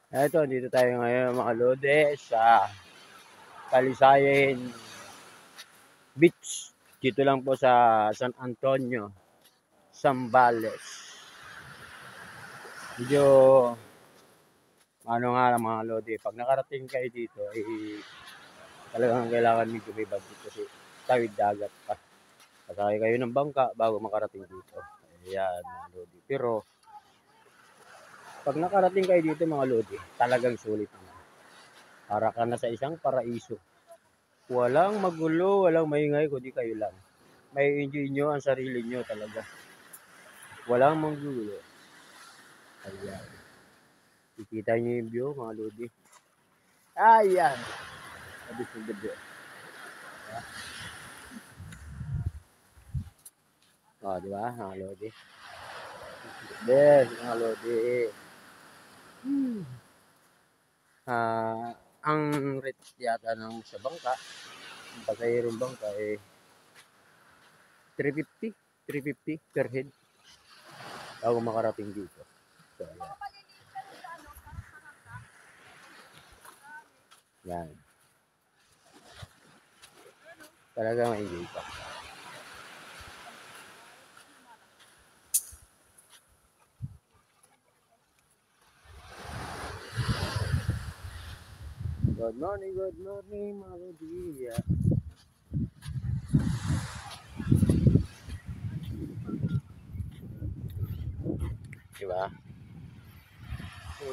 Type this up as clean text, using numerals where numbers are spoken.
Eto, dito tayo ngayon mga lode sa Kalisayen Beach. Dito lang po sa San Antonio, Zambales. Medyo ano nga lang mga lode, pag nakarating kayo dito ay talagang kailangan medyo may budget kasi tawid dagat pa. Pasakay kayo ng bangka bago makarating dito. Ayan mga lode. Pero pag nakarating kayo dito mga lode, talagang sulit na. Para ka na sa isang paraiso. Walang magulo, walang maingay, kundi kayo lang. May enjoy nyo ang sarili nyo talaga. Walang magulo. Ayan. Kikita nyo yung view, mga lodi. Ayan. Abis ng gabi. O, di ba, mga lodi? Yes, mga lodi. Ang rate yata ng sa bangka, ang pasahirong bangka eh 350 per head bago makarating dito. So, ayan. Yan. Talaga ma-enjoy pa. Good morning, mga lodi. Diba? So,